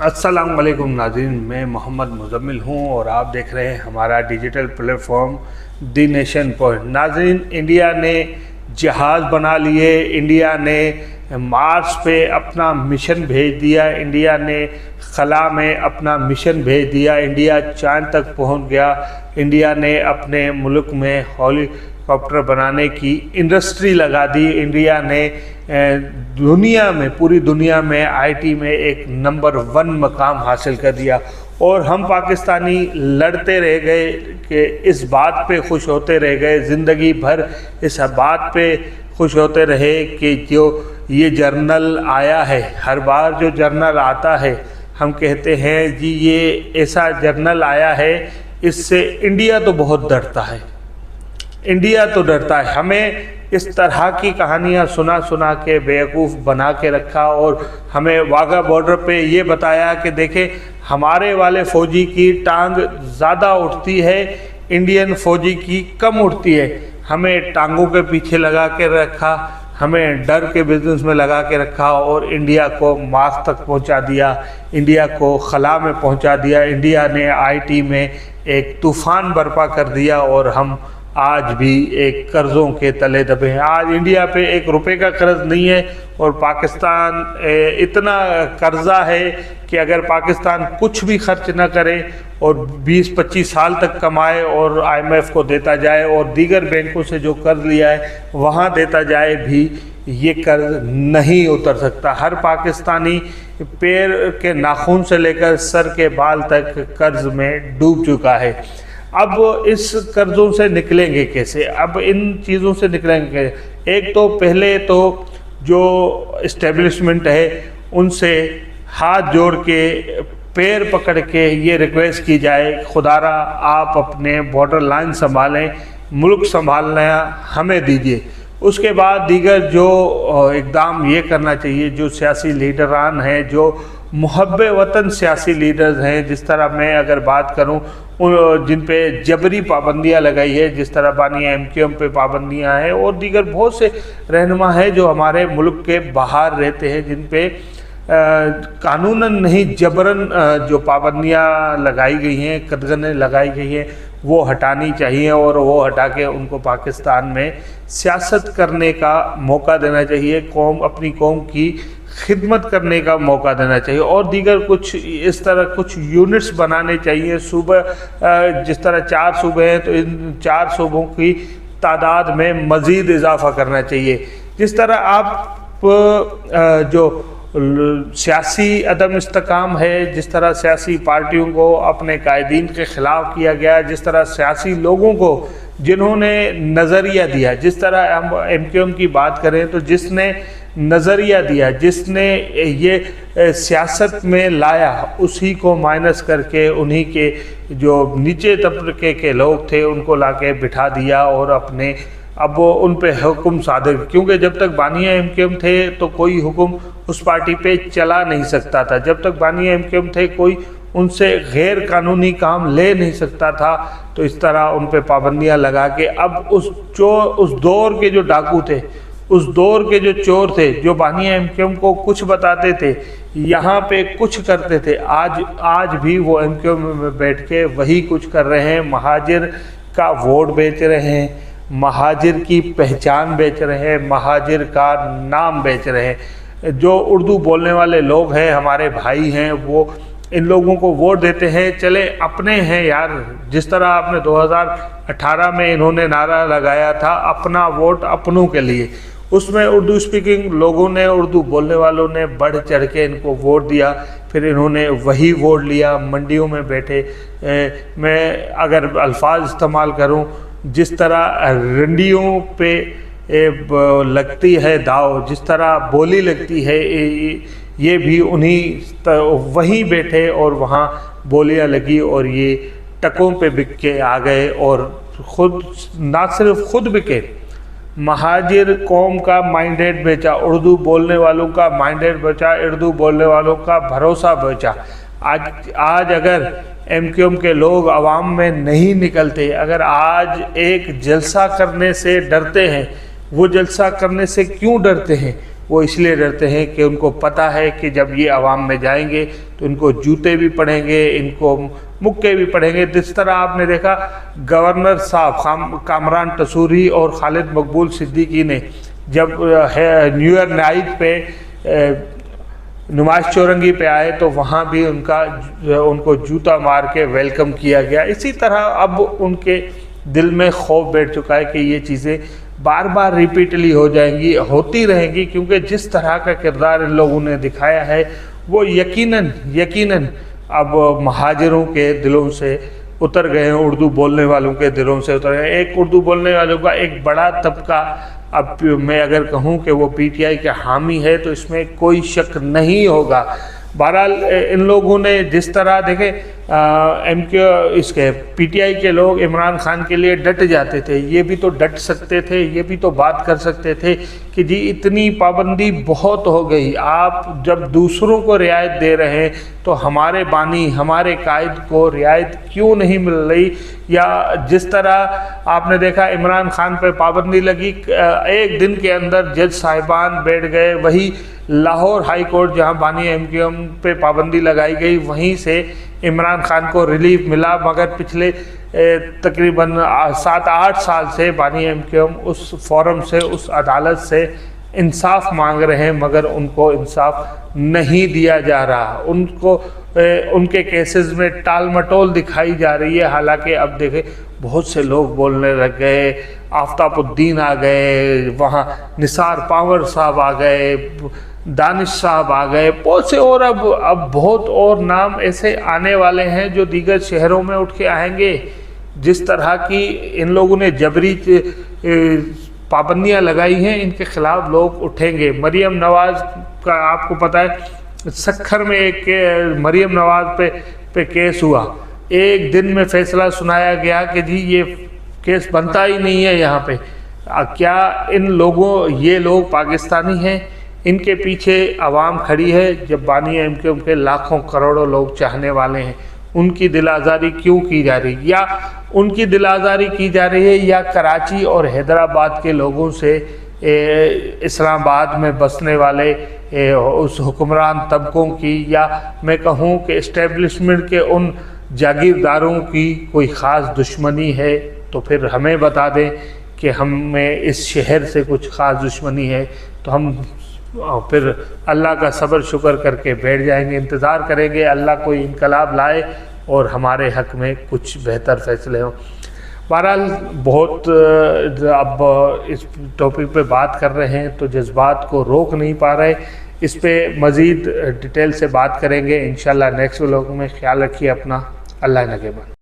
अस्सलाम वालेकुम नाज़रीन, मैं मोहम्मद मुज़म्मिल हूँ और आप देख रहे हैं हमारा digital platform the nation point. नाज़रीन, इंडिया ने जहाज़ बना लिए, इंडिया ने मार्स पे अपना मिशन भेज दिया, इंडिया ने खला में अपना मिशन भेज दिया, इंडिया चांद तक पहुँच गया, इंडिया ने अपने मुल्क में हेलीकॉप्टर बनाने की इंडस्ट्री लगा दी, इंडिया ने दुनिया में, पूरी दुनिया में आईटी में एक नंबर 1 मकाम हासिल कर दिया। और हम पाकिस्तानी लड़ते रह गए कि इस बात पे खुश होते रह गए, ज़िंदगी भर इस बात पे खुश होते रहे कि जो ये जर्नल आया है, हर बार जो जर्नल आता है हम कहते हैं जी ये ऐसा जर्नल आया है, इससे इंडिया तो बहुत डरता है, इंडिया तो डरता है। हमें इस तरह की कहानियाँ सुना सुना के बेवकूफ़ बना के रखा और हमें वाघा बॉर्डर पे ये बताया कि देखें हमारे वाले फ़ौजी की टांग ज़्यादा उठती है, इंडियन फ़ौजी की कम उठती है। हमें टांगों के पीछे लगा के रखा, हमें डर के बिजनेस में लगा के रखा और इंडिया को मार्स तक पहुंचा दिया, इंडिया को खला में पहुंचा दिया, इंडिया ने आईटी में एक तूफ़ान बर्पा कर दिया और हम आज भी एक कर्ज़ों के तले दबे हैं। आज इंडिया पे 1 रुपये का कर्ज़ नहीं है और पाकिस्तान इतना कर्ज़ा है कि अगर पाकिस्तान कुछ भी खर्च न करे और 20-25 साल तक कमाए और IMF को देता जाए और दीगर बैंकों से जो कर्ज़ लिया है वहाँ देता जाए भी ये कर्ज़ नहीं उतर सकता। हर पाकिस्तानी पैर के नाखून से लेकर सर के बाल तक कर्ज़ में डूब चुका है। अब इस कर्ज़ों से निकलेंगे कैसे? अब इन चीज़ों से निकलेंगे, एक तो पहले तो जो इस्टेब्लिशमेंट है उनसे हाथ जोड़ के पैर पकड़ के ये रिक्वेस्ट की जाए, खुदारा आप अपने बॉर्डर लाइन संभालें, मुल्क संभालना हमें दीजिए। उसके बाद दीगर जो इक़दाम ये करना चाहिए, जो सियासी लीडरान हैं, जो मुहब्बे वतन सियासी लीडर्स हैं, जिस तरह मैं अगर बात करूं जिन पे जबरी पाबंदियां लगाई है, जिस तरह बानिया MQM पे पाबंदियां हैं और दीगर बहुत से रहनुमा हैं जो हमारे मुल्क के बाहर रहते हैं, जिन पे कानूनन नहीं जबरन जो पाबंदियां लगाई गई हैं, कदगनें लगाई गई हैं, वो हटानी चाहिए और वो हटा के उनको पाकिस्तान में सियासत करने का मौका देना चाहिए, अपनी कौम की खिदमत करने का मौका देना चाहिए और दीगर कुछ इस तरह कुछ यूनिट्स बनाने चाहिए। सूबा जिस तरह 4 सूबे हैं तो इन 4 सूबों की तादाद में मज़ीद इजाफ़ा करना चाहिए। जिस तरह आप जो सियासी अदम इस्तेकाम है, जिस तरह सियासी पार्टियों को अपने कायदीन के ख़िलाफ़ किया गया, जिस तरह सियासी लोगों को जिन्होंने नज़रिया दिया, जिस तरह हम MQM की बात करें तो जिसने नज़रिया दिया, जिसने ये सियासत में लाया, उसी को माइनस करके उन्हीं के जो नीचे तबके के लोग थे उनको लाके बिठा दिया और अपने अब वो उन पे हुक्म सादर, क्योंकि जब तक बानिया MQM थे तो कोई हुक्म उस पार्टी पे चला नहीं सकता था, जब तक बानिया MQM थे कोई उनसे गैर कानूनी काम ले नहीं सकता था। तो इस तरह उन पे पाबंदियां लगा के अब उस दौर के जो डाकू थे, उस दौर के जो चोर थे, जो बानिया MQM को कुछ बताते थे, यहाँ पे कुछ करते थे, आज भी वो MQM में बैठ के वही कुछ कर रहे हैं। महाजिर का वोट बेच रहे हैं, महाजिर की पहचान बेच रहे हैं, महाजिर का नाम बेच रहे हैं। जो उर्दू बोलने वाले लोग हैं, हमारे भाई हैं, वो इन लोगों को वोट देते हैं, चले अपने हैं यार। जिस तरह आपने 2018 में इन्होंने नारा लगाया था अपना वोट अपनों के लिए, उसमें उर्दू स्पीकिंग लोगों ने, उर्दू बोलने वालों ने बढ़ चढ़ के इनको वोट दिया, फिर इन्होंने वही वोट लिया, मंडियों में बैठे। मैं अगर अल्फाज इस्तेमाल करूं, जिस तरह रंडियों पे लगती है दाव, जिस तरह बोली लगती है, ये भी वहीं बैठे और वहाँ बोलियाँ लगी और ये टकों पे बिक के आ गए और खुद ना सिर्फ खुद बिके, महाजिर कौम का माइंडेड बेचा, उर्दू बोलने वालों का माइंडेड बेचा, उर्दू बोलने वालों का भरोसा बेचा। आज अगर MQM के लोग आवाम में नहीं निकलते, अगर आज एक जलसा करने से डरते हैं, वो जलसा करने से क्यों डरते हैं? वो इसलिए डरते हैं कि उनको पता है कि जब ये आवाम में जाएंगे तो इनको जूते भी पड़ेंगे, इनको मुक्के भी पड़ेंगे। जिस तरह आपने देखा गवर्नर साहब कामरान टसूरी और खालिद मकबूल सिद्दीकी ने जब न्यू ईयर नाइट पे नुमाइश चौरंगी पे आए तो वहाँ भी उनको जूता मार के वेलकम किया गया। इसी तरह अब उनके दिल में खौफ बैठ चुका है कि ये चीज़ें बार बार रिपीटली हो जाएंगी, होती रहेंगी, क्योंकि जिस तरह का किरदार इन लोगों ने दिखाया है वो यकीनन अब महाजिरों के दिलों से उतर गए हैं, उर्दू बोलने वालों के दिलों से उतर गए। एक उर्दू बोलने वालों का एक बड़ा तबका, अब मैं अगर कहूँ कि वो पीटीआई के हामी है तो इसमें कोई शक नहीं होगा। बहरहाल इन लोगों ने जिस तरह देखे इसके पीटीआई के लोग इमरान खान के लिए डट जाते थे, ये भी तो डट सकते थे, ये भी तो बात कर सकते थे कि जी इतनी पाबंदी बहुत हो गई, आप जब दूसरों को रियायत दे रहे हैं तो हमारे बानी हमारे कायद को रियायत क्यों नहीं मिल रही। या जिस तरह आपने देखा इमरान खान पे पाबंदी लगी, एक दिन के अंदर जज साहिबान बैठ गए, वही लाहौर हाई कोर्ट जहाँ बानी एमक्यूएम पे पाबंदी लगाई गई वहीं से इमरान खान को रिलीफ मिला, मगर पिछले तकरीबन 7-8 साल से बानी एमक्यूएम उस फोरम से, उस अदालत से इंसाफ मांग रहे हैं, मगर उनको इंसाफ नहीं दिया जा रहा। उनको उनके केसेस में टाल मटोल दिखाई जा रही है। हालांकि अब देखें बहुत से लोग बोलने लग गए, आफ्ताबुद्दीन आ गए, वहाँ निसार पावर साहब आ गए, दानिश साहब आ गए, बहुत से और अब बहुत और नाम ऐसे आने वाले हैं जो दीगर शहरों में उठ के आएंगे। जिस तरह की इन लोगों ने जबरी पाबंदियां लगाई हैं, इनके खिलाफ लोग उठेंगे। मरियम नवाज़ का आपको पता है सखर में एक मरियम नवाज़ पे केस हुआ, एक दिन में फैसला सुनाया गया कि जी ये केस बनता ही नहीं है यहाँ पे। क्या ये लोग पाकिस्तानी हैं? इनके पीछे आवाम खड़ी है। जब बानी एमक्यूएम के लाखों करोड़ों लोग चाहने वाले हैं, उनकी दिल आज़ारी क्यों की जा रही, या उनकी दिल आज़ारी की जा रही है या कराची और हैदराबाद के लोगों से इस्लामाबाद में बसने वाले उस हुक्मरान तबकों की, या मैं कहूँ कि इस्टेब्लिशमेंट के उन जागीरदारों की कोई ख़ास दुश्मनी है? तो फिर हमें बता दें कि हमें इस शहर से कुछ ख़ास दुश्मनी है तो हम फिर अल्लाह का सब्र शुक्र करके बैठ जाएंगे, इंतज़ार करेंगे अल्लाह कोई इनकलाब लाए और हमारे हक़ में कुछ बेहतर फ़ैसले हों। बहरहाल बहुत अब इस टॉपिक पे बात कर रहे हैं तो जज्बात को रोक नहीं पा रहे। इस पे मज़ीद डिटेल से बात करेंगे इंशाल्लाह नेक्स्ट व्लॉग में। ख्याल रखिए अपना। अल्लाह नगहबान।